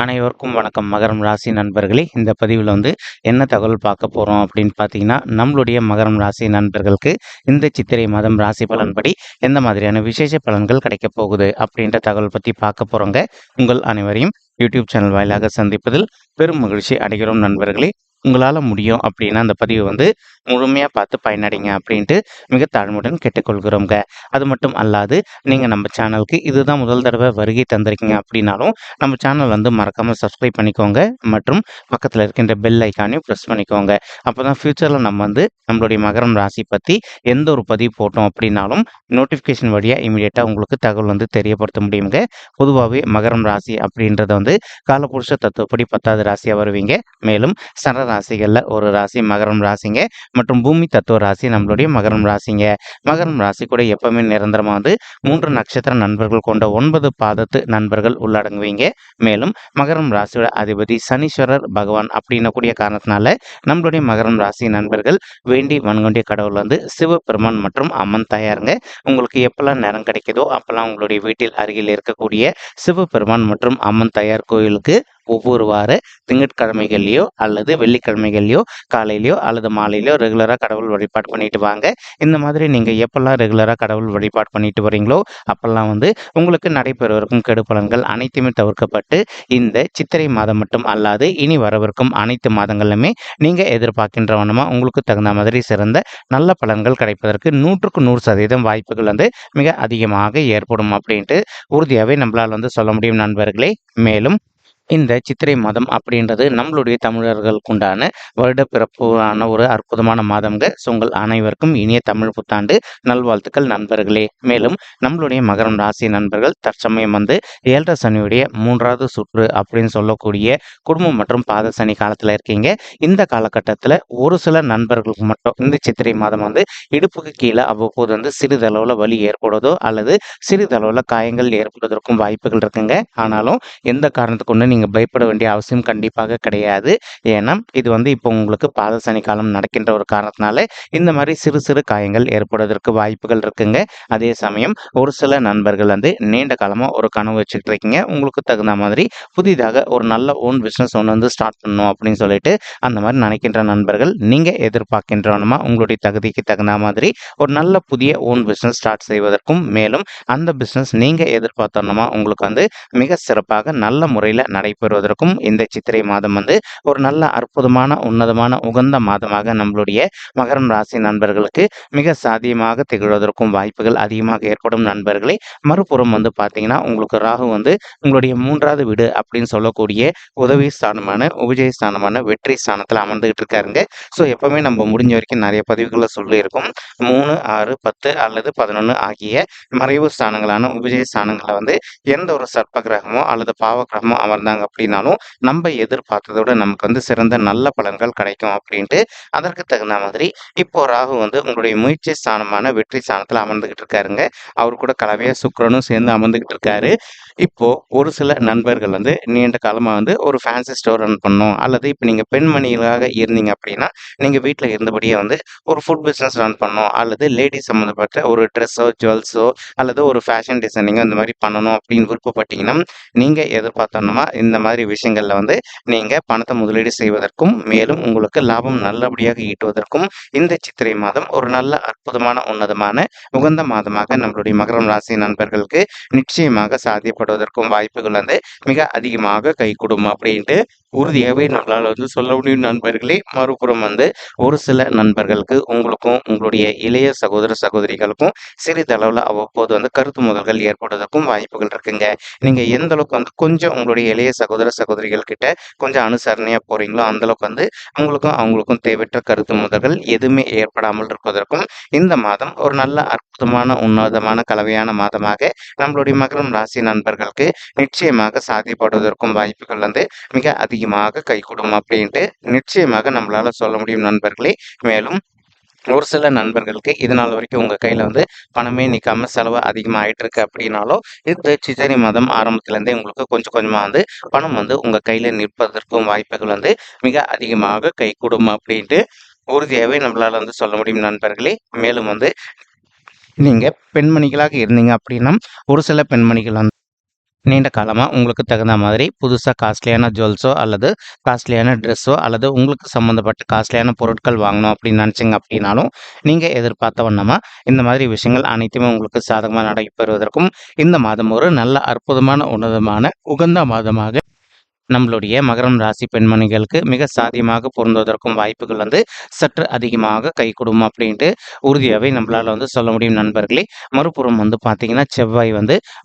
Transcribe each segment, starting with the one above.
அனைவருக்கும் வணக்கம். மகரம் ராசி நண்பர்களே, இந்த பதிவில் என்ன தகவல் பார்க்க போகிறோம் அப்படின்னு பார்த்தீங்கன்னா, நம்மளுடைய மகரம் ராசி நண்பர்களுக்கு இந்த சித்திரை மாதம் ராசி பலன்படி எந்த மாதிரியான விசேஷ பலன்கள் கிடைக்கப் போகுது அப்படின்ற தகவல் பற்றி பார்க்க போகிறோங்க. உங்கள் அனைவரையும் யூடியூப் சேனல் வாயிலாக சந்திப்பதில் பெரும் மகிழ்ச்சி அடைகிறோம் நண்பர்களே. உங்களால் முடியும் அப்படின்னா அந்த பதிவை முழுமையாக பார்த்து பயனடைங்க அப்படின்ட்டு மிக தாழ்மையுடன் கேட்டுக்கொள்கிறோங்க. அது மட்டும் அல்லாது நீங்கள் நம்ம சேனலுக்கு இதுதான் முதல் தடவை வருகை தந்திருக்கீங்க அப்படின்னாலும் நம்ம சேனல் மறக்காமல் சப்ஸ்கிரைப் பண்ணிக்கோங்க மற்றும் பக்கத்தில் இருக்கின்ற பெல் ஐக்கானையும் ப்ரெஸ் பண்ணிக்கோங்க. அப்போ தான் ஃப்யூச்சரில் நம்ம நம்மளுடைய மகரம் ராசி பற்றி எந்த ஒரு பதிவு போட்டோம் அப்படின்னாலும் நோட்டிஃபிகேஷன் வழியாக இமீடியட்டாக உங்களுக்கு தகவல் தெரியப்படுத்த முடியுங்க. பொதுவாகவே மகரம் ராசி அப்படின்றத காலபுருஷ தத்துவப்படி 10வது ராசியாக வருவீங்க. மேலும் சர ராசிகளில் ஒரு ராசி மகரம் ராசிங்க மற்றும் பூமி தத்துவ ராசி நம்மளுடைய மகரம் ராசிங்க. மகரம் ராசி கூட எப்பவுமே நிரந்தரமாக 3 நட்சத்திர நண்பர்கள் கொண்ட 9 பாதத்து நண்பர்கள் உள்ளடங்குவீங்க. மேலும் மகரம் ராசியோட அதிபதி சனீஸ்வரர் பகவான் அப்படின்னக்கூடிய காரணத்தினால நம்மளுடைய மகரம் ராசி நண்பர்கள் வேண்டி வணங்கக்கூடிய கடவுள் சிவபெருமான் மற்றும் அம்மன் தாயாருங்க. உங்களுக்கு எப்பெல்லாம் நேரம் கிடைக்குதோ அப்பெல்லாம் உங்களுடைய வீட்டில் அருகில் இருக்கக்கூடிய சிவபெருமான் மற்றும் அம்மன் தாயார் கோயிலுக்கு ஒவ்வொரு வார திங்கட்கிழமைகள்லையோ அல்லது வெள்ளிக்கிழமைகள்லையோ காலையிலையோ அல்லது மாலையிலையோ ரெகுலராக கடவுள் வழிபாடு பண்ணிட்டு வாங்க. இந்த மாதிரி நீங்கள் எப்பெல்லாம் ரெகுலராக கடவுள் வழிபாடு பண்ணிட்டு வரீங்களோ அப்பெல்லாம் உங்களுக்கு நடைபெறுவதற்கும் கெடு பலன்கள் அனைத்துமே தவிர்க்கப்பட்டு இந்த சித்திரை மாதம் மட்டும் அல்லாது இனி வரவிருக்கும் அனைத்து மாதங்களிலுமே நீங்கள் எதிர்பார்க்கின்ற வண்ணமாக உங்களுக்கு தகுந்த மாதிரி சிறந்த நல்ல பலன்கள் கிடைப்பதற்கு 100% வாய்ப்புகள் மிக அதிகமாக ஏற்படும் அப்படின்ட்டு உறுதியாகவே நம்மளால் சொல்ல முடியும் நண்பர்களே. மேலும் இந்த சித்திரை மாதம் அப்படின்றது நம்மளுடைய தமிழர்களுக்குண்டான வருட பிறப்பான ஒரு அற்புதமான மாதம்ங்க. உங்கள் அனைவருக்கும் இனிய தமிழ் புத்தாண்டு நல்வாழ்த்துக்கள் நண்பர்களே. மேலும் நம்மளுடைய மகரம் ராசி நண்பர்கள் தற்சமயம் 7ரை சனியுடைய 3வது சுற்று அப்படின்னு சொல்லக்கூடிய குடும்பம் மற்றும் பாத சனி காலத்தில் இருக்கீங்க. இந்த காலகட்டத்தில் ஒரு சில நண்பர்களுக்கு மட்டும் இந்த சித்திரை மாதம் இடுப்புக்கு கீழே அவ்வப்போது சிறிதளவில் வலி ஏற்படுவதோ அல்லது சிறிதளவில் காயங்கள் ஏற்படுவதற்கும் வாய்ப்புகள் இருக்குங்க. ஆனாலும் எந்த காரணத்துக்கு ஒன்று நீங்கள் பயப்பட வேண்டிய அவசியம் கண்டிப்பாக கிடையாது. ஏன்னா இது இப்போ உங்களுக்கு பாத சனி காலம் நடக்கின்ற ஒரு காரணத்தினால இந்த மாதிரி சிறு சிறு காயங்கள் ஏற்படுவதற்கு வாய்ப்புகள் இருக்குங்க. அதே சமயம் ஒரு சில நண்பர்கள் நீண்ட காலமாக ஒரு கனவு வச்சுக்கிட்டு இருக்கீங்க. உங்களுக்கு தகுந்த மாதிரி புதிதாக ஒரு நல்ல ஓன் பிஸ்னஸ் ஒன்று ஸ்டார்ட் பண்ணணும் அப்படின்னு சொல்லிட்டு அந்த மாதிரி நினைக்கின்ற நண்பர்கள் நீங்கள் எதிர்பார்க்கின்றவனமா உங்களுடைய தகுதிக்கு தகுந்த மாதிரி ஒரு நல்ல புதிய ஓன் பிஸ்னஸ் ஸ்டார்ட் செய்வதற்கும் மேலும் அந்த பிஸ்னஸ் நீங்கள் எதிர்பார்த்தோன்னா உங்களுக்கு மிக சிறப்பாக நல்ல முறையில் நடைபெறுவதற்கும் இந்த சித்திரை மாதம் ஒரு நல்ல அற்புதமான உன்னதமான உகந்த மாதமாக நம்மளுடைய மகரம் ராசி நண்பர்களுக்கு மிக சாத்தியமாக திகழ்வதற்கும் வாய்ப்புகள் அதிகமாக ஏற்படும் நண்பர்களே. மறுபுறம் பார்த்தீங்கன்னா உங்களுக்கு ராகு உங்களுடைய 3வது வீடு அப்படின்னு சொல்லக்கூடிய உதவி ஸ்தானமான உபஜய ஸ்தானமான வெற்றி ஸ்தானத்தில் அமர்ந்துகிட்டு இருக்காருங்க. ஸோ எப்பவுமே நம்ம முடிஞ்ச வரைக்கும் நிறைய பதிவுகளை சொல்லியிருக்கோம். 3, 6, 10 அல்லது 11 ஆகிய மறைவு ஸ்தானங்களான உபஜய ஸ்தானங்களை எந்த ஒரு சர்ப்ப கிரகமோ அல்லது பாவ கிரகமோ அமர்ந்தாங்க அப்படின்னாலும் நம்ம எதிர்பார்த்ததோட நமக்கு சிறந்த நல்ல பலன்கள் கிடைக்கும் அப்படின்ட்டு அதற்கு தகுந்த மாதிரி இப்போ ராகு உங்களுடைய முயற்சி ஸ்தானமான வெற்றி ஸ்தானத்தில் அமர்ந்துகிட்டு இருக்காருங்க. அவர் கூட கலவையா சுக்கிரனும் சேர்ந்து அமர்ந்துகிட்டு இருக்காரு. இப்போ ஒரு சில நண்பர்கள் நீண்ட காலமா ஒரு ஃபேன்சி ஸ்டோர் ரன் பண்ணணும் அல்லது இப்போ நீங்க பெண்மணிகளாக இருந்தீங்க அப்படின்னா நீங்க வீட்டில் இருந்தபடியே ஒரு ஃபுட் பிஸ்னஸ் ரன் பண்ணணும் அல்லது லேடிஸ் சம்மந்தப்பட்ட ஒரு ட்ரெஸ்ஸோ ஜுவல்ஸோ அல்லது ஒரு ஃபேஷன் டிசைனிங்கோ இந்த மாதிரி பண்ணணும் அப்படின்னு விருப்பப்பட்டீங்கன்னா நீங்க எதிர்பார்த்தோம்னா இந்த மாதிரி விஷயங்கள்ல நீங்க பணத்தை முதலீடு செய்வதற்கும் மேலும் உங்களுக்கு லாபம் நல்லபடியாக ஈட்டுவதற்கும் இந்த சித்திரை மாதம் ஒரு நல்ல அற்புதமான உன்னதமான உகந்த மாதமாக நம்மளுடைய மகரம் ராசி நண்பர்களுக்கு நிச்சயமாக சாத்தியப்படுவதற்கும் வாய்ப்புகள் மிக அதிகமாக கைகூடும் அப்படின்ட்டு உறுதியாகவே நம்மளால் சொல்ல முடியும் நண்பர்களே. மறுபுறம் ஒரு சில நண்பர்களுக்கு உங்களுக்கும் உங்களுடைய இளைய சகோதர சகோதரிகளுக்கும் சிறிதளவில் அவ்வப்போது கருத்து முதல்கள் ஏற்படுவதற்கும் வாய்ப்புகள் இருக்குங்க. நீங்க எந்த அளவுக்கு கொஞ்சம் உங்களுடைய இளைய சகோதர சகோதரிகள் கிட்ட கொஞ்சம் அனுசரணையா போறீங்களோ அந்த அளவுக்கு உங்களுக்கும் அவங்களுக்கும் தேவையற்ற கருத்து முதல்கள் எதுவுமே ஏற்படாமல் இருப்பதற்கும் இந்த மாதம் ஒரு நல்ல அற்புதமான உன்னதமான கலவையான மாதமாக நம்மளுடைய மகரம் ராசி நண்பர்களுக்கு நிச்சயமாக சாத்தியப்படுவதற்கும் வாய்ப்புகள் மிக அதிகமாக கைகூடும் அப்படின்ட்டு நிச்சயமாக நம்மளால சொல்ல முடியும் நண்பர்களே. மேலும் ஒரு சில நண்பர்களுக்கு இதனால் வரைக்கும் உங்கள் கையில் பணமே நிற்காம செலவு அதிகமாக ஆகிட்டு இருக்கு அப்படின்னாலும் இந்த சித்திரை மாதம் ஆரம்பத்துலேருந்தே உங்களுக்கு கொஞ்சம் கொஞ்சமாக பணம் உங்கள் கையில் நிற்பதற்கும் வாய்ப்புகள் மிக அதிகமாக கைகூடும் அப்படின்ட்டு உறுதியாகவே நம்மளால் சொல்ல முடியும் நண்பர்களே. மேலும் நீங்கள் பெண்மணிகளாக இருந்தீங்க அப்படின்னா ஒரு சில பெண்மணிகள் நீண்ட காலமா உங்களுக்கு தகுந்த மாதிரி புதுசா காஸ்ட்லியான ஜுவல்ஸோ அல்லது காஸ்ட்லியான ட்ரெஸ்ஸோ அல்லது உங்களுக்கு சம்மந்தப்பட்ட காஸ்ட்லியான பொருட்கள் வாங்கணும் அப்படின்னு நினைச்சீங்க அப்படின்னாலும், நீங்க எதிர்பார்த்த வண்ணமா இந்த மாதிரி விஷயங்கள் அனைத்துமே உங்களுக்கு சாதகமா நடைபெறுவதற்கும், இந்த மாதம் ஒரு நல்ல அற்புதமான உன்னதமான உகந்த மாதமாக நம்மளுடைய மகரம் ராசி பெண்மணிகளுக்கு மிக சாத்தியமாக பொருந்துவதற்கும் வாய்ப்புகள் சற்று அதிகமாக கைகூடும் அப்படின்ட்டு உறுதியாகவே நம்மளால சொல்ல முடியும் நண்பர்களே. மறுபுறம் பார்த்தீங்கன்னா செவ்வாய்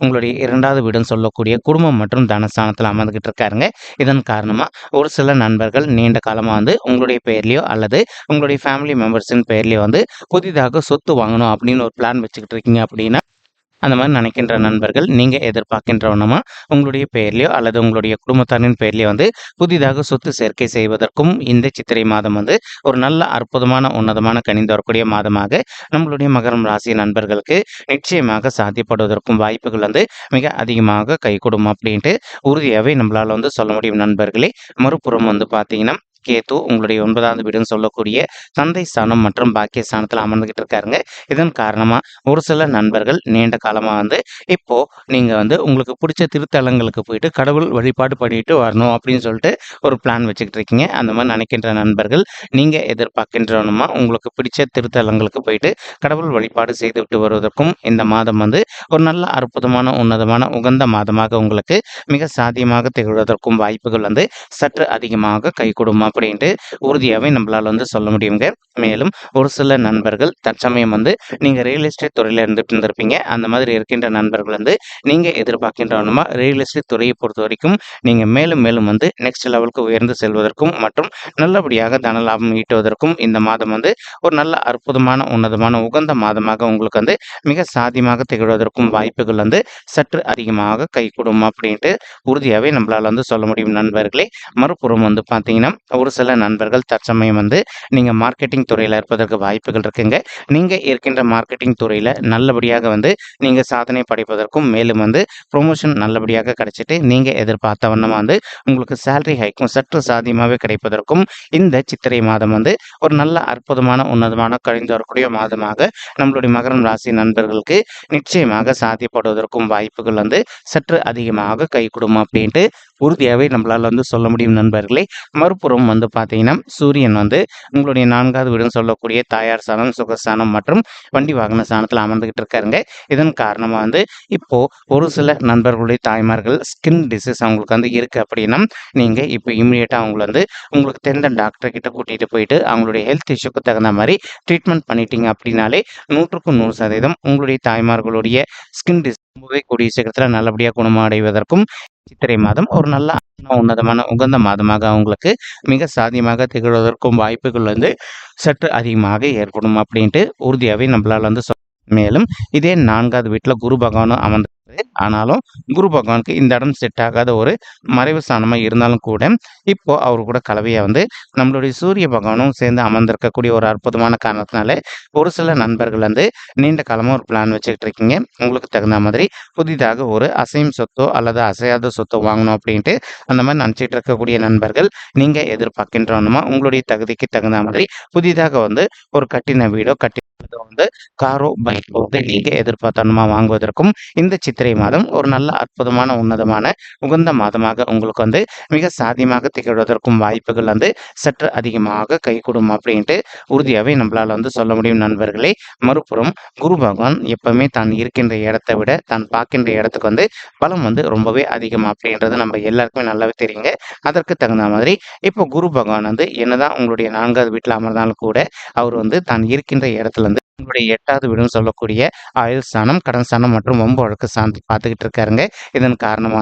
உங்களுடைய 2வது வீடுன்னு சொல்லக்கூடிய குடும்பம் மற்றும் தனஸ்தானத்தில் அமர்ந்துகிட்டு இருக்காருங்க. இதன் காரணமா ஒரு சில நண்பர்கள் நீண்ட காலமா உங்களுடைய பெயர்லயோ அல்லது உங்களுடைய ஃபேமிலி மெம்பர்ஸின் பெயர்லயோ புதிதாக சொத்து வாங்கணும் அப்படின்னு ஒரு பிளான் வச்சுக்கிட்டு இருக்கீங்க அப்படின்னா, அந்த மாதிரி நினைக்கின்ற நண்பர்கள் நீங்கள் எதிர்பார்க்கின்றவனமா உங்களுடைய பெயர்லையோ அல்லது உங்களுடைய குடும்பத்தாரின் பெயர்லையோ புதிதாக சொத்து சேர்க்கை செய்வதற்கும் இந்த சித்திரை மாதம் ஒரு நல்ல அற்புதமான உன்னதமான கனிந்து வரக்கூடிய மாதமாக நம்மளுடைய மகரம் ராசி நண்பர்களுக்கு நிச்சயமாக சாத்தியப்படுவதற்கும் வாய்ப்புகள் மிக அதிகமாக கைகூடும் அப்படின்ட்டு உறுதியாகவே நம்மளால சொல்ல முடியும் நண்பர்களே. மறுபுறம் பார்த்தீங்கன்னா கேத்து உங்களுடைய 9வது வீடுன்னு சொல்லக்கூடிய தந்தை ஸ்தானம் மற்றும் பாக்கிய ஸ்தானத்தில் அமர்ந்துகிட்டு இருக்காருங்க. இதன் காரணமா ஒரு சில நண்பர்கள் நீண்ட காலமா இப்போ நீங்க உங்களுக்கு பிடிச்ச திருத்தலங்களுக்கு போயிட்டு கடவுள் வழிபாடு பண்ணிட்டு வரணும் அப்படின்னு சொல்லிட்டு ஒரு பிளான் வச்சுக்கிட்டு இருக்கீங்க. அந்த மாதிரி நினைக்கின்ற நண்பர்கள் நீங்க எதிர்பார்க்கின்றவனுமா உங்களுக்கு பிடிச்ச திருத்தலங்களுக்கு போயிட்டு கடவுள் வழிபாடு செய்துவிட்டு வருவதற்கும் இந்த மாதம் ஒரு நல்ல அற்புதமான உன்னதமான உகந்த மாதமாக உங்களுக்கு மிக சாத்தியமாக திகழ்வதற்கும் வாய்ப்புகள் சற்று அதிகமாக கைகூடும் அப்படின்ட்டு உறுதியாகவே நம்மளால சொல்ல முடியுங்க. மேலும் ஒரு சில நண்பர்கள் தற்சமயம் நீங்க ரியல் எஸ்டேட் துறையில இருந்துட்டு இருந்திருப்பீங்க. அந்த மாதிரி இருக்கின்ற நண்பர்கள் நீங்க எதிர்பார்க்கின்றவனுமா ரியல் எஸ்டேட் துறையை பொறுத்த வரைக்கும் நீங்க மேலும் மேலும் நெக்ஸ்ட் லெவலுக்கு உயர்ந்து செல்வதற்கும் மற்றும் நல்லபடியாக தன லாபம் ஈட்டுவதற்கும் இந்த மாதம் ஒரு நல்ல அற்புதமான உன்னதமான உகந்த மாதமாக உங்களுக்கு மிக சாத்தியமாக திகழ்வதற்கும் வாய்ப்புகள் சற்று அதிகமாக கைகூடும் அப்படின்ட்டு உறுதியாகவே நம்மளால சொல்ல முடியும் நண்பர்களே. மறுபுறம் பார்த்தீங்கன்னா ஒரு சில நண்பர்கள் தற்சமயம் நீங்க மார்க்கெட்டிங் துறையில இருப்பதற்கு வாய்ப்புகள் இருக்குங்க. நீங்க இருக்கின்ற மார்க்கெட்டிங் துறையில நல்லபடியாக நீங்க சாதனை படைப்பதற்கும் மேலும் ப்ரொமோஷன் நல்லபடியாக கிடைச்சிட்டு நீங்க எதிர்பார்த்த வண்ணமா உங்களுக்கு சேலரி ஹைக்கும் சற்று சாத்தியமாகவே கிடைப்பதற்கும் இந்த சித்திரை மாதம் ஒரு நல்ல அற்புதமான உன்னதமான கழிந்து வரக்கூடிய மாதமாக நம்மளுடைய மகரம் ராசி நண்பர்களுக்கு நிச்சயமாக சாத்தியப்படுவதற்கும் வாய்ப்புகள் சற்று அதிகமாக கைகூடும் அப்படின்ட்டு உறுதியாகவே நம்மளால சொல்ல முடியும் நண்பர்களே. மறுபுறம் பார்த்தீங்கன்னா சூரியன் உங்களுடைய 4வது வீடுன்னு சொல்லக்கூடிய தாயார் ஸ்தானம், சுகஸ்தானம் மற்றும் வண்டி வாகன ஸ்தானத்தில் அமர்ந்துகிட்டு இருக்காருங்க. இதன் காரணமா இப்போ ஒரு சில நண்பர்களுடைய தாய்மார்கள் ஸ்கின் டிசீஸ் அவங்களுக்கு இருக்கு அப்படின்னா நீங்க இப்போ இமீடியட்டா அவங்கள உங்களுக்கு தெரிந்த டாக்டர் கிட்ட கூட்டிட்டு போயிட்டு அவங்களுடைய ஹெல்த் இஷ்யூக்கு தகுந்த மாதிரி ட்ரீட்மெண்ட் பண்ணிட்டீங்க அப்படின்னாலே 100க்கு 100% உங்களுடைய தாய்மார்களுடைய ஸ்கின் டிசீஸ் ரொம்பவே கூடிய சீக்கிரத்தில் நல்லபடியாக குணமடைவதற்கும் சித்திரை மாதம் ஒரு நல்ல உன்னதமான உகந்த மாதமாக அவங்களுக்கு மிக சாத்தியமாக திகழ்வதற்கும் வாய்ப்புகள் சற்று அதிகமாக ஏற்படும் அப்படின்ட்டு உறுதியாகவே நம்மளால மேலும் இதே 4வது வீட்டில் குரு பகவானும் அமர்ந்து ஆனாலும் குரு பகவானுக்கு இந்த இடம் செட் ஆகாத ஒரு மறைவு ஸ்தானமா இருந்தாலும் கூட இப்போ அவரு கூட கலவையா நம்மளுடைய சூரிய பகவானும் சேர்ந்து அமர்ந்திருக்கக்கூடிய ஒரு அற்புதமான காரணத்தினால ஒரு சில நண்பர்கள் நீண்ட காலமா ஒரு பிளான் வச்சுக்கிட்டு இருக்கீங்க. உங்களுக்கு தகுந்த மாதிரி புதிதாக ஒரு அசையும் சொத்தோ அல்லது அசையாத சொத்தோ வாங்கணும் அப்படின்ட்டு அந்த மாதிரி நினைச்சிட்டு இருக்கக்கூடிய நண்பர்கள் நீங்க எதிர்பார்க்கின்றோமா உங்களுடைய தகுதிக்கு தகுந்த மாதிரி புதிதாக ஒரு கட்டின வீடோ கட்டி காரோ பைக்கோ நீங்க எதிர்பார்த்தனமா வாங்குவதற்கும் இந்த சித்திரை மாதம் ஒரு நல்ல அற்புதமான உன்னதமான உகந்த மாதமாக உங்களுக்கு மிக சாத்தியமாக திகழ்வதற்கும் வாய்ப்புகள் சற்று அதிகமாக கைகூடும் அப்படின்ட்டு உறுதியாகவே நம்மளால சொல்ல முடியும் நண்பர்களே. மறுபுறம் குரு பகவான் எப்பவுமே தான் இருக்கின்ற இடத்தை விட தான் பார்க்கின்ற இடத்துக்கு பலம் ரொம்பவே அதிகம் அப்படின்றது நம்ம எல்லாருக்குமே நல்லாவே தெரியுங்க. அதற்கு தகுந்த மாதிரி இப்போ குரு பகவான் என்னதான் உங்களுடைய 4வது வீட்டில் அமர்ந்தாலும் கூட அவர் தான் இருக்கின்ற இடத்துல உங்களுடைய 8வது வீடுன்னு சொல்லக்கூடிய ஆயுள் ஸ்தானம், கடன் ஸ்தானம் மற்றும் வம்பு வழக்கு ஸ்தானத்தை பார்த்துக்கிட்டு இருக்காருங்க. இதன் காரணமா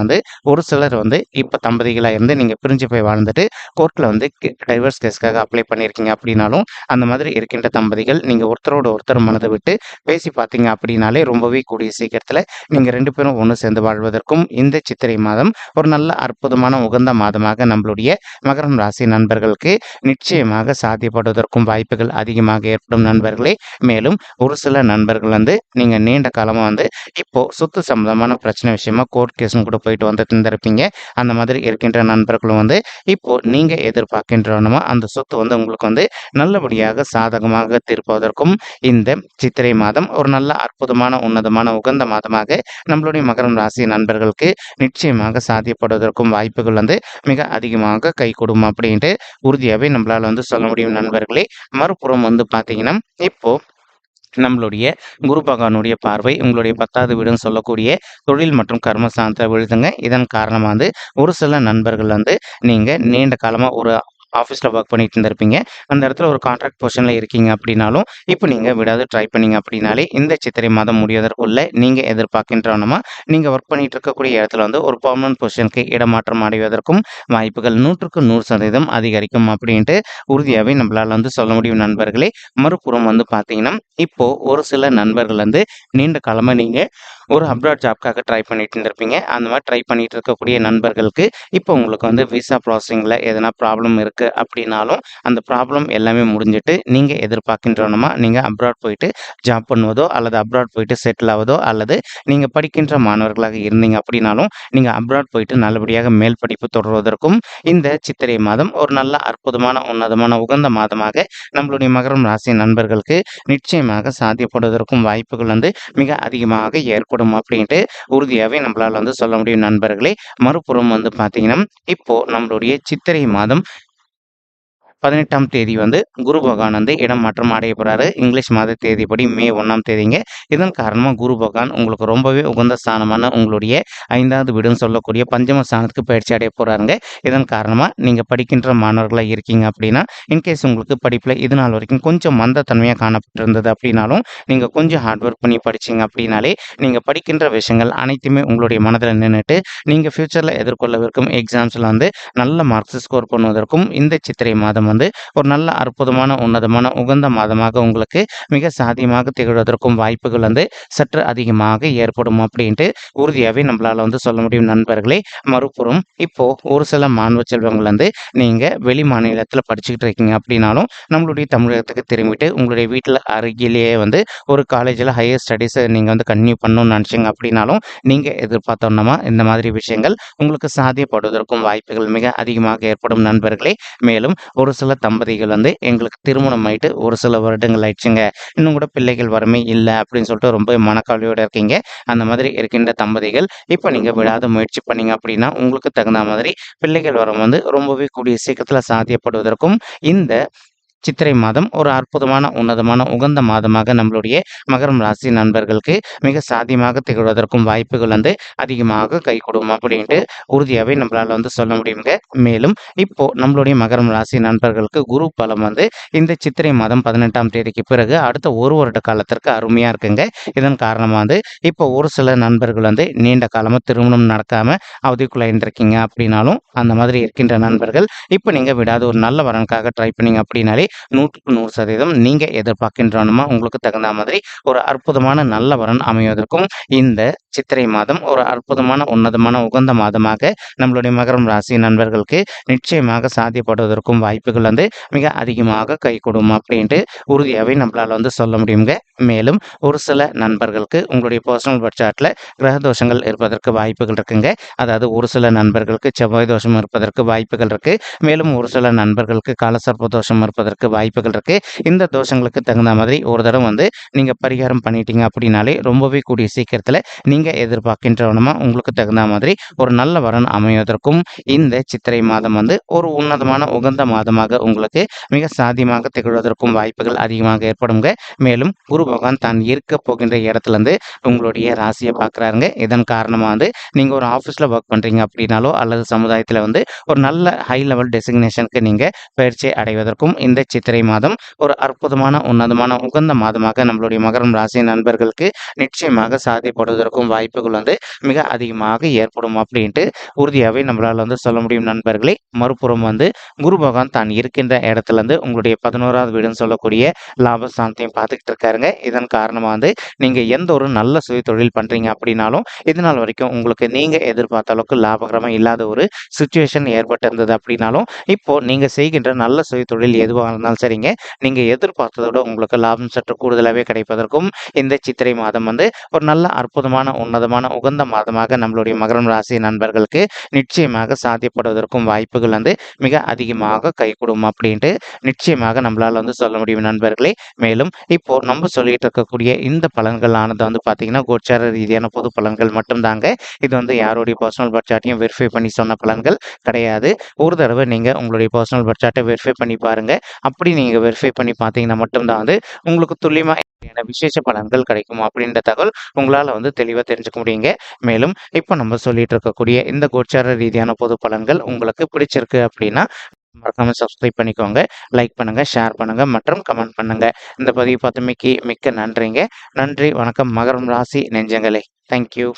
ஒரு சிலர் இப்போ தம்பதிகளா இருந்து நீங்க பிரிஞ்சு போய் வாழ்ந்துட்டு கோர்ட்ல டைவர்ஸ் கேஸ்க்காக அப்ளை பண்ணியிருக்கீங்க அப்படின்னாலும் அந்த மாதிரி இருக்கின்ற தம்பதிகள் நீங்க ஒருத்தரோட ஒருத்தர் மனதை விட்டு பேசி பார்த்தீங்க அப்படின்னாலே ரொம்பவே கூடிய சீக்கிரத்துல நீங்க 2 பேரும் ஒன்று சேர்ந்து வாழ்வதற்கும் இந்த சித்திரை மாதம் ஒரு நல்ல அற்புதமான உகந்த மாதமாக நம்மளுடைய மகரம் ராசி நண்பர்களுக்கு நிச்சயமாக சாத்தியப்படுவதற்கும் வாய்ப்புகள் அதிகமாக ஏற்படும் நண்பர்களே. மேலும் மேலும் ஒரு சில நண்பர்கள் வந்து நீங்க நீண்ட காலமா வந்து இப்போ சொத்து சம்பந்தமான பிரச்சனை விஷயமா கோர்ட் கேஸ்னு கூட போயிட்டு வந்து இருந்திருப்பீங்க. அந்த மாதிரி இருக்கின்ற நண்பர்களும் வந்து இப்போ நீங்க எதிர்பார்க்கின்றனமா அந்த சொத்து வந்து உங்களுக்கு வந்து நல்லபடியாக சாதகமாக தீர்ப்பதற்கும் இந்த சித்திரை மாதம் ஒரு நல்ல அற்புதமான உன்னதமான உகந்த மாதமாக நம்மளுடைய மகரம் ராசி நண்பர்களுக்கு நிச்சயமாக சாத்தியப்படுவதற்கும் வாய்ப்புகள் வந்து மிக அதிகமாக கைகூடும் அப்படின்ட்டு உறுதியாவே நம்மளால வந்து சொல்ல முடியும் நண்பர்களே. மறுபுறம் வந்து பார்த்தீங்கன்னா, இப்போ நம்மளுடைய குரு பகவானுடைய பார்வை உங்களுடைய 10வது வீடுன்னு சொல்லக்கூடிய தொழில் மற்றும் கர்ம சார்ந்த விழுதுங்க. இதன் காரணமா வந்து ஒரு சில நண்பர்கள் வந்து நீங்க நீண்ட காலமா ஒரு ஆஃபீஸில் ஒர்க் பண்ணிட்டு இருந்திருப்பீங்க. அந்த இடத்துல ஒரு கான்ட்ராக்ட் பொசிஷன்ல இருக்கீங்க அப்படின்னாலும், இப்போ நீங்க விடாது ட்ரை பண்ணீங்க அப்படின்னாலே, இந்த சித்திரை மாதம் முடிவதற்குள்ள நீங்க எதிர்பார்க்கின்றவனமா நீங்க ஒர்க் பண்ணிட்டு இருக்கக்கூடிய இடத்துல வந்து ஒரு பெர்மனன்ட் பொசிஷனுக்கு இடமாற்றம் அடைவதற்கும் வாய்ப்புகள் 100க்கு 100% அதிகரிக்கும் அப்படின்ட்டு உறுதியாவே நம்மளால வந்து சொல்ல முடியும் நண்பர்களே. மறுபுறம் வந்து பார்த்தீங்கன்னா, இப்போ ஒரு சில நண்பர்கள் வந்து நீண்ட காலமா நீங்க ஒரு அப்ராட் ஜாப்க்காக ட்ரை பண்ணிட்டு இருந்திருப்பீங்க. அந்த மாதிரி ட்ரை பண்ணிட்டு இருக்கக்கூடிய நண்பர்களுக்கு இப்போ உங்களுக்கு வந்து விசா ப்ராசஸிங்கில் எதனா ப்ராப்ளம் இருக்குது அப்படின்னாலும் அந்த ப்ராப்ளம் எல்லாமே முடிஞ்சிட்டு நீங்கள் எதிர்பார்க்கின்றனமா நீங்கள் அப்ராட் போயிட்டு ஜாப் பண்ணுவதோ அல்லது அப்ராட் போயிட்டு செட்டில் ஆவதோ அல்லது நீங்கள் படிக்கின்ற மாணவர்களாக இருந்தீங்க அப்படின்னாலும் நீங்கள் அப்ராட் போயிட்டு நல்லபடியாக மேல் படிப்பு தொடர்வதற்கும் இந்த சித்திரை மாதம் ஒரு நல்ல அற்புதமான உன்னதமான உகந்த மாதமாக நம்மளுடைய மகரம் ராசி நண்பர்களுக்கு நிச்சயமாக சாத்தியப்படுவதற்கும் வாய்ப்புகள் வந்து மிக அதிகமாக ஏற்படும் அப்படின்ட்டு உறுதியாவே நம்மளால வந்து சொல்ல முடியும் நண்பர்களே. மறுபுறம் வந்து பார்த்தீங்கன்னா, இப்போ நம்மளுடைய சித்திரை மாதம் 18ஆம் தேதி வந்து குரு பகவான் வந்து இடம் மாற்றம் அடைய போறாரு. இங்கிலீஷ் மாத தேதிப்படி மே 1ஆம் தேதிங்க. இதன் காரணமா குரு பகவான் உங்களுக்கு ரொம்பவே உகந்த ஸ்தானமான உங்களுடைய 5வது வீடுன்னு சொல்லக்கூடிய பஞ்சம ஸ்தானத்துக்கு பயிற்சி அடைய போறாருங்க. இதன் காரணமா நீங்க படிக்கின்ற மாணவர்களா இருக்கீங்க அப்படின்னா, இன்கேஸ் உங்களுக்கு படிப்புல இது நாள் வரைக்கும் கொஞ்சம் மந்தத்தன்மையா காணப்பட்டிருந்தது அப்படின்னாலும், நீங்க கொஞ்சம் ஹார்ட் ஒர்க் பண்ணி படிச்சீங்க அப்படின்னாலே, நீங்க படிக்கின்ற விஷயங்கள் அனைத்துமே உங்களுடைய மனதில நின்னுட்டு, நீங்க ஃபியூச்சர்ல எதிர்கொள்ளவிருக்கும் எக்ஸாம்ஸ்ல வந்து நல்ல மார்க்ஸ் ஸ்கோர் பண்ணுவதற்கும் இந்த சித்திரை மாதம் வந்து ஒரு நல்ல அற்புதமான உன்னதமான உகந்த மாதமாக உங்களுக்கு மிக சாத்தியமாக திகழ்வதற்கும் வாய்ப்புகள் வந்து சற்று அதிகமாக ஏற்படும் அப்படின்ட்டு உறுதியாவே நம்மளால வந்து சொல்ல முடியும் நண்பர்களே. மறுபுறம் இப்போ ஒரு சில மாணவ செல்வங்கள் வந்து நீங்க வெளி மாநிலத்தில் படிச்சுக்கிட்டு இருக்கீங்க அப்படின்னாலும் நம்மளுடைய தமிழகத்துக்கு திரும்பிட்டு உங்களுடைய வீட்டில் அருகிலேயே வந்து ஒரு காலேஜில் ஹையர் ஸ்டடீஸ் நீங்க வந்து கன்டினியூ பண்ணணும்னு நினைச்சீங்க அப்படின்னாலும் நீங்க எதிர்பார்த்தோம்னா இந்த மாதிரி விஷயங்கள் உங்களுக்கு சாத்தியப்படுவதற்கும் வாய்ப்புகள் மிக அதிகமாக ஏற்படும் நண்பர்களே. மேலும் ஒரு சில தம்பதிகள் வந்து எங்களுக்கு திருமணம் ஆயிட்டு ஒரு சில வருடங்கள் ஆயிடுச்சுங்க, இன்னும் கூட பிள்ளைகள் வரமே இல்லை அப்படின்னு சொல்லிட்டு ரொம்ப மனக்கவலையோட இருக்கீங்க. அந்த மாதிரி இருக்கின்ற தம்பதிகள் இப்போ நீங்க விடாத முயற்சி பண்ணீங்க அப்படின்னா உங்களுக்கு தகுந்த மாதிரி பிள்ளைகள் வரம் வந்து ரொம்பவே கூடிய சீக்கிரத்துல சாத்தியப்படுவதற்கும் இந்த சித்திரை மாதம் ஒரு அற்புதமான உன்னதமான உகந்த மாதமாக நம்மளுடைய மகரம் ராசி நண்பர்களுக்கு மிக சாத்தியமாக திகழ்வதற்கும் வாய்ப்புகள் வந்து அதிகமாக கைகூடும் அப்படின்ட்டு உறுதியாவே நம்மளால வந்து சொல்ல முடியுங்க. மேலும் இப்போ நம்மளுடைய மகரம் ராசி நண்பர்களுக்கு குரு பலம் வந்து இந்த சித்திரை மாதம் 18ஆம் தேதிக்கு பிறகு அடுத்த ஒரு வருட காலத்திற்கு அருமையா இருக்குங்க. இதன் காரணமா வந்து இப்போ ஒரு சில நண்பர்கள் வந்து நீண்ட காலமா திருமணம் நடக்காம அவதிக்குள்ளாயிருந்திருக்கீங்க அப்படின்னாலும் அந்த மாதிரி இருக்கின்ற நண்பர்கள் இப்போ நீங்க விடாத ஒரு நல்ல வரனுக்காக ட்ரை பண்ணீங்க அப்படின்னாலே 100க்கு 100% நீங்க எதிர்பார்க்கின்றனமா உங்களுக்கு தகுந்த மாதிரி ஒரு அற்புதமான நல்ல வரன் அமைவதற்கும் இந்த சித்திரை மாதம் ஒரு அற்புதமான உன்னதமான உகந்த மாதமாக நம்மளுடைய மகரம் ராசி நண்பர்களுக்கு நிச்சயமாக சாத்தியப்படுவதற்கும் வாய்ப்புகள் வந்து மிக அதிகமாக கைகூடும் அப்படின்ட்டு உறுதியாவே நம்மளால வந்து சொல்ல முடியுங்க. மேலும் ஒரு சில நண்பர்களுக்கு உங்களுடைய பர்சனல் பட்ஜெட்ல கிரக தோஷங்கள் இருப்பதற்கு வாய்ப்புகள் இருக்குங்க. அதாவது ஒரு சில நண்பர்களுக்கு செவ்வாய் தோஷம் இருப்பதற்கு வாய்ப்புகள் இருக்கு. மேலும் ஒரு சில நண்பர்களுக்கு காலசர்ப்ப தோஷம் இருப்பதற்கு வாய்ப்புகள் இருக்கு. இந்த தோஷங்களுக்கு தகுந்த மாதிரி ஒரு தடவை வந்து நீங்க பரிகாரம் பண்ணிட்டீங்க அப்படின்னாலே ரொம்பவே கூடிய சீக்கிரத்துல நீங்க எதிர்பார்க்கின்றவனமா உங்களுக்கு தகுந்த மாதிரி ஒரு நல்ல வரன் அமைவதற்கும் இந்த சித்திரை மாதம் வந்து ஒரு உன்னதமான உகந்த மாதமாக உங்களுக்கு மிக சாத்தியமாக திகழ்வதற்கும் வாய்ப்புகள் அதிகமாக ஏற்படுங்க. மேலும் குரு பகவான் தான் இருக்க போகின்ற இடத்துல இருந்து உங்களுடைய ராசியை பார்க்குறாருங்க. இதன் காரணமா வந்து நீங்க ஒரு ஆஃபீஸில் ஒர்க் பண்றீங்க அப்படின்னாலோ அல்லது சமுதாயத்தில் வந்து ஒரு நல்ல ஹை லெவல் டெசிக்னேஷனுக்கு நீங்க பயிற்சி அடைவதற்கும் இந்த சித்திரை மாதம் ஒரு அற்புதமான உன்னதமான உகந்த மாதமாக நம்மளுடைய மகரம் ராசி நண்பர்களுக்கு நிச்சயமாக சாத்தியப்படுவதற்கும் வாய்ப்புகள் வந்து மிக அதிகமாக ஏற்படும் அப்படின்ட்டு உறுதியாகவே நம்மளால் வந்து சொல்ல முடியும் நண்பர்களே. மறுபுறம் வந்து குரு பகவான் தான் இருக்கின்ற இடத்துல இருந்து உங்களுடைய 11வது வீடுன்னு சொல்லக்கூடிய லாபஸ்தானத்தையும் பார்த்துக்கிட்டு இருக்காருங்க. இதன் காரணமாக வந்து நீங்கள் எந்த ஒரு நல்ல சுய தொழில் பண்ணுறீங்க அப்படின்னாலும் இது நாள் வரைக்கும் உங்களுக்கு நீங்கள் எதிர்பார்த்த அளவுக்கு லாபகரமாக இல்லாத ஒரு சுச்சுவேஷன் ஏற்பட்டிருந்தது அப்படின்னாலும் இப்போ நீங்கள் செய்கின்ற நல்ல சுய தொழில் எதுவாக இருந்தாலும் சரிங்க, நீங்கள் எதிர்பார்த்ததை விட உங்களுக்கு லாபம் சற்று கூடுதலாகவே கிடைப்பதற்கும் இந்த சித்திரை மாதம் வந்து ஒரு நல்ல அற்புதமான உன்னதமான உகந்த மாதமாக நம்மளுடைய மகரம் ராசி நண்பர்களுக்கு நிச்சயமாக சாத்தியப்படுவதற்கும் வாய்ப்புகள் வந்து மிக அதிகமாக கைகூடும் அப்படின்ட்டு நிச்சயமாக நம்மளால வந்து சொல்ல முடியும் நண்பர்களே. மேலும் இப்போ நம்ம சொல்லிட்டு இருக்கக்கூடிய இந்த பலன்கள் ஆனது வந்து பார்த்தீங்கன்னா கோச்சார ரீதியான பொது பலன்கள் மட்டும்தாங்க. இது வந்து யாருடைய பர்சனல் பட்ஜெட்டையும் வெரிஃபை பண்ணி சொன்ன பலன்கள் கிடையாது. ஒரு தடவை நீங்கள் உங்களுடைய பர்சனல் பட்ஜெட்டை வெரிஃபை பண்ணி பாருங்க. அப்படி நீங்கள் வெரிஃபை பண்ணி பார்த்தீங்கன்னா மட்டும்தான் வந்து உங்களுக்கு துல்லியமாக விசேஷ பலன்கள் கிடைக்கும் அப்படின்ற தகவல் உங்களால் வந்து தெளிவாக தெரிஞ்சுக்க முடியுங்க. மேலும் இப்போ நம்ம சொல்லிட்டு இருக்கக்கூடிய இந்த கோச்சார ரீதியான பொது பலன்கள் உங்களுக்கு பிடிச்சிருக்கு அப்படின்னா மறக்காம சப்ஸ்கிரைப் பண்ணிக்கோங்க. லைக் பண்ணுங்க, ஷேர் பண்ணுங்க மற்றும் கமெண்ட் பண்ணுங்க. இந்த பதிவு பார்த்தமைக்கு மிக்க நன்றிங்க. நன்றி, வணக்கம் மகரம் ராசி நெஞ்சங்களே. தேங்க்யூ.